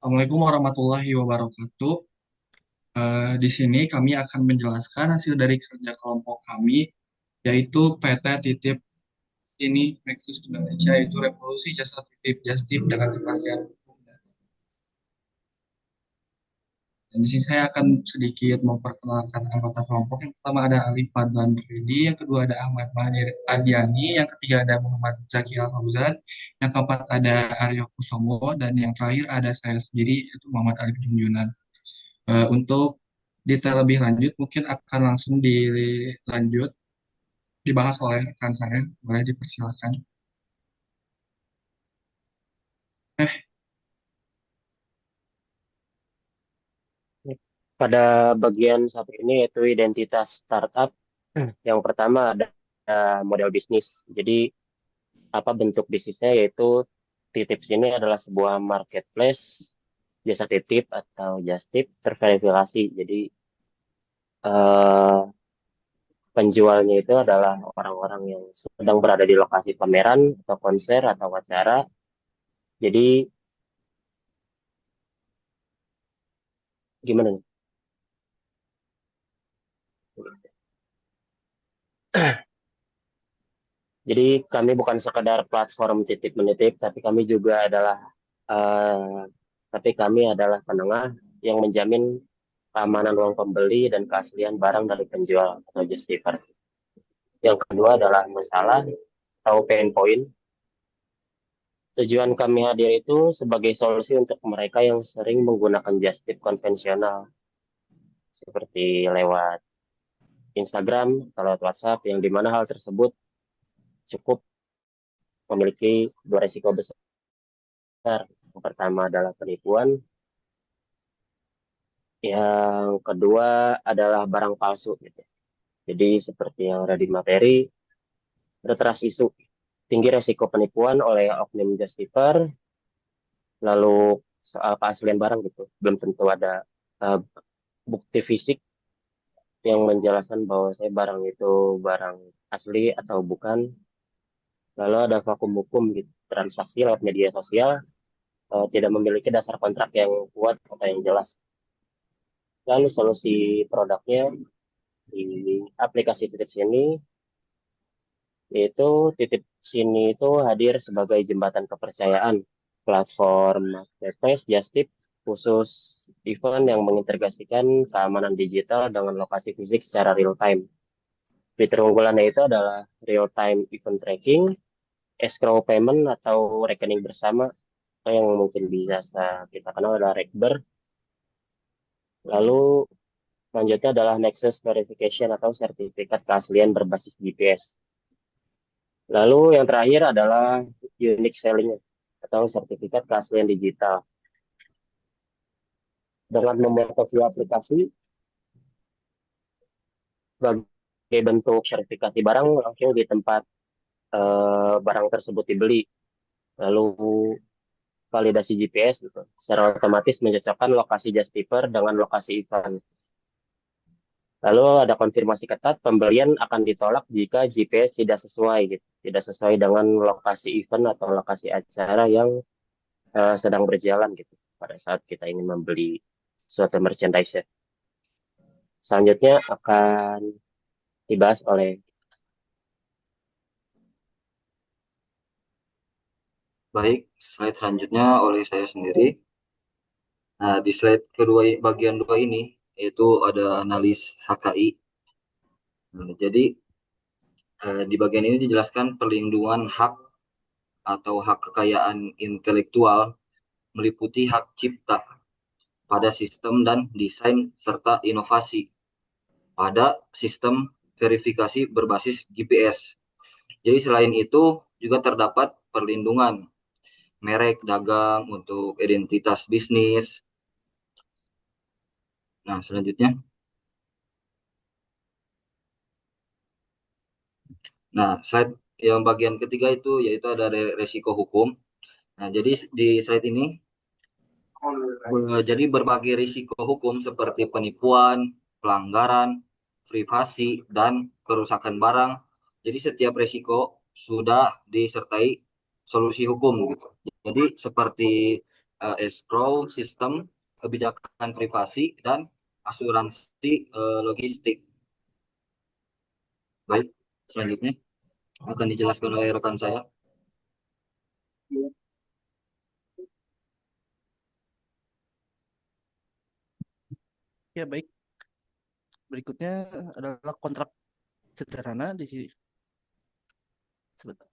Assalamualaikum warahmatullahi wabarakatuh. Di sini kami akan menjelaskan hasil dari kerja kelompok kami, yaitu PT Titip ini Nexus Indonesia, yaitu revolusi jasa titip Justip dengan kepastian hukum. Dan di sini saya akan sedikit memperkenalkan anggota kelompok. Yang pertama ada Alif Fadlan Ridi, yang kedua ada Ahmad Mahdir Adiani, yang ketiga ada Muhammad Zaki Al Fauzan, yang keempat ada Aryo Kusomo, dan yang terakhir ada saya sendiri, yaitu Muhammad Alif Junjunan. Untuk detail lebih lanjut mungkin akan langsung dilanjut dibahas oleh rekan saya. Boleh dipersilakan. Eh, Pada bagian satu ini yaitu identitas startup. Yang pertama ada model bisnis. Jadi apa bentuk bisnisnya yaitu Titip sini adalah sebuah marketplace jasa titip atau just tip terverifikasi. Jadi eh, penjualnya itu adalah orang-orang yang sedang berada di lokasi pameran atau konser atau acara. Jadi gimana nih? Jadi kami bukan sekadar platform titip menitip, eh, tapi kami adalah penengah yang menjamin keamanan uang pembeli dan keaslian barang dari penjual atau justifier. Yang kedua adalah masalah atau pain point. Tujuan kami hadir itu sebagai solusi untuk mereka yang sering menggunakan just tip konvensional seperti lewat Instagram atau lewat WhatsApp yang dimana hal tersebut cukup memiliki dua resiko besar. Yang pertama adalah penipuan, yang kedua adalah barang palsu gitu. Jadi seperti yang ada di materi, reteras isu, tinggi resiko penipuan oleh oknum justifier, lalu soal keaslian barang gitu. Belum tentu ada uh, bukti fisik yang menjelaskan bahwa saya barang itu barang asli atau bukan. Lalu ada vakum hukum gitu. Transaksi lewat media sosial tidak memiliki dasar kontrak yang kuat atau yang jelas. Lalu solusi produknya di aplikasi titip sini yaitu titip sini itu hadir sebagai jembatan kepercayaan platform marketplace just tip khusus event yang mengintegrasikan keamanan digital dengan lokasi fisik secara real time. Fitur unggulannya itu adalah real time event tracking, escrow payment atau rekening bersama atau yang mungkin bisa kita kenal adalah Rekber. Lalu selanjutnya adalah Nexus Verification atau sertifikat keaslian berbasis GPS. Lalu yang terakhir adalah unique selling atau sertifikat keaslian digital. Dengan membuat via aplikasi sebagai bentuk sertifikasi barang langsung di tempat barang tersebut dibeli. Lalu validasi GPS gitu. Secara otomatis mencocokkan lokasi justifier dengan lokasi event. Lalu ada konfirmasi ketat, pembelian akan ditolak jika GPS tidak sesuai gitu, tidak sesuai dengan lokasi event atau lokasi acara yang sedang berjalan gitu pada saat kita ingin membeli suatu merchandise. Ya. Selanjutnya akan dibahas oleh Baik, slide selanjutnya oleh saya sendiri. Nah, di slide kedua bagian dua ini yaitu ada analis HKI. Nah, jadi di bagian ini dijelaskan perlindungan hak atau hak kekayaan intelektual meliputi hak cipta pada sistem dan desain serta inovasi pada sistem verifikasi berbasis GPS. Jadi selain itu juga terdapat perlindungan merek dagang untuk identitas bisnis. Nah, selanjutnya. Nah, slide yang bagian ketiga itu yaitu ada resiko hukum. Nah, jadi di slide ini jadi berbagai risiko hukum seperti penipuan, pelanggaran, privasi, dan kerusakan barang. Jadi setiap risiko sudah disertai solusi hukum gitu. Jadi seperti escrow sistem, kebijakan privasi, dan asuransi logistik. Baik, selanjutnya akan dijelaskan oleh rekan saya. Ya, baik. Berikutnya adalah kontrak sederhana di sini. Sebentar.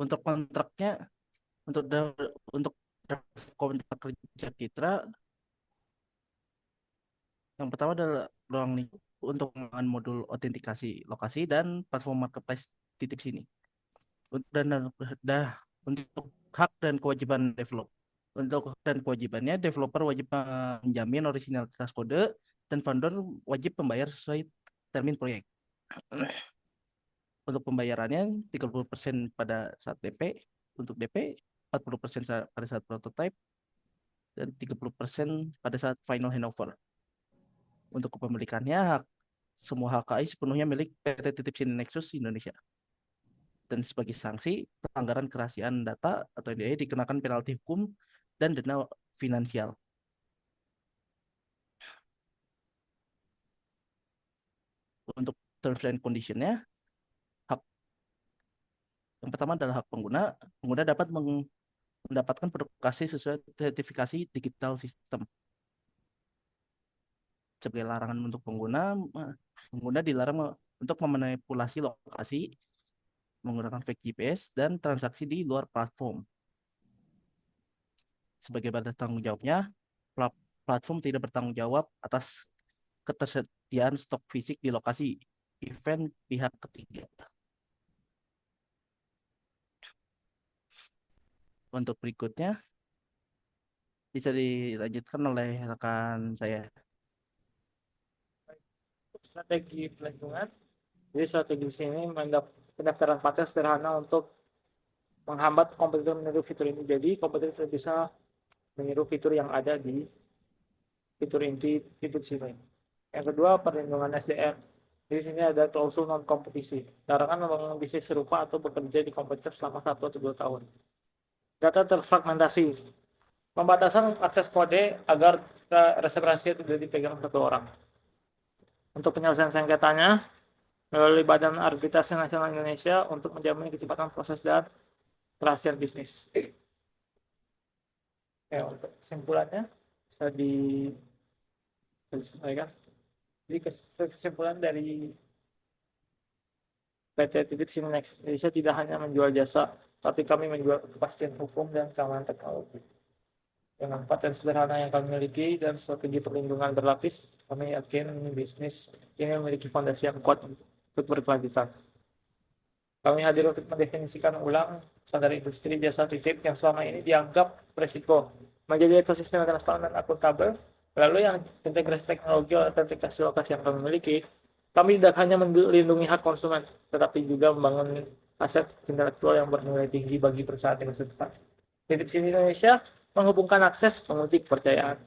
Untuk kontraknya, untuk untuk draft kontrak kerja Citra, yang pertama adalah ruang lingkup untuk pengembangan modul autentikasi lokasi dan platform marketplace titip sini. Dan untuk hak dan kewajiban develop. Untuk hak dan kewajibannya, developer wajib menjamin originalitas kode dan vendor wajib membayar sesuai termin proyek. Untuk pembayarannya 30% pada saat DP, untuk DP 40% pada saat prototype, dan 30% pada saat final handover. Untuk kepemilikannya, semua HKI sepenuhnya milik PT Titip Sini Nexus Indonesia. Dan sebagai sanksi, pelanggaran kerahasiaan data atau NDA dikenakan penalti hukum dan denda finansial. Untuk terms and condition-nya, hak yang pertama adalah hak pengguna. Pengguna dapat mendapatkan produk sesuai sertifikasi digital sistem. Sebagai larangan untuk pengguna dilarang untuk memanipulasi lokasi menggunakan fake GPS dan transaksi di luar platform. Sebagai badan tanggung jawabnya, platform tidak bertanggung jawab atas ketersediaan stok fisik di lokasi event pihak ketiga. Untuk berikutnya bisa dilanjutkan oleh rekan saya. Strategi pelindungan. Jadi strategi di sini pendaftaran paten sederhana untuk menghambat kompetitor meniru fitur ini. Jadi kompetitor bisa meniru fitur yang ada di fitur inti fitur sini. Yang kedua, perlindungan SDM. Di sini ada klausul non kompetisi. Larangan membangun bisnis serupa atau bekerja di kompetitor selama 1 atau 2 tahun. Data terfragmentasi. Pembatasan akses kode agar resep rahasia tidak dipegang satu orang. Untuk penyelesaian sengketanya, melalui Badan Arbitrase Nasional Indonesia untuk menjamin kecepatan proses dan kerahasiaan bisnis. Ya, untuk kesimpulannya bisa disampaikan. Jadi kesimpulan dari PT Titip Sini Nexus Indonesia tidak hanya menjual jasa, tapi kami menjual kepastian hukum dan keamanan teknologi. Dengan paten sederhana yang kami miliki dan strategi perlindungan berlapis, kami yakin bisnis ini memiliki fondasi yang kuat untuk berkelanjutan. Kami hadir untuk mendefinisikan ulang standar industri jasa titip yang selama ini dianggap berisiko menjadi ekosistem yang transparan dan akuntabel. Lalu yang integrasi teknologi atau autentikasi lokasi yang kami miliki, kami tidak hanya melindungi hak konsumen, tetapi juga membangun aset intelektual yang bernilai tinggi bagi perusahaan di masa depan. Titip Sini Indonesia menghubungkan akses menguji kepercayaan.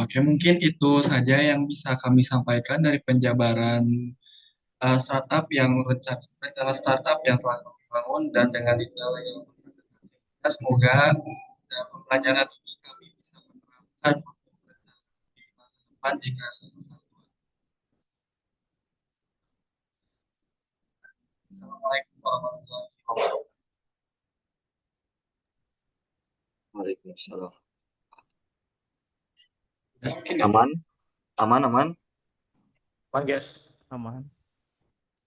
Oke, mungkin itu saja yang bisa kami sampaikan dari penjabaran startup yang rencana startup yang telah kami bangun dan dengan detail yang semoga pembelajaran ini kami bisa menerapkan di masa depan jika suatu saat. Assalamualaikum warahmatullahi wabarakatuh. Waalaikumsalam. Mungkin ya. Aman, aman, aman. Bang Ges. Aman.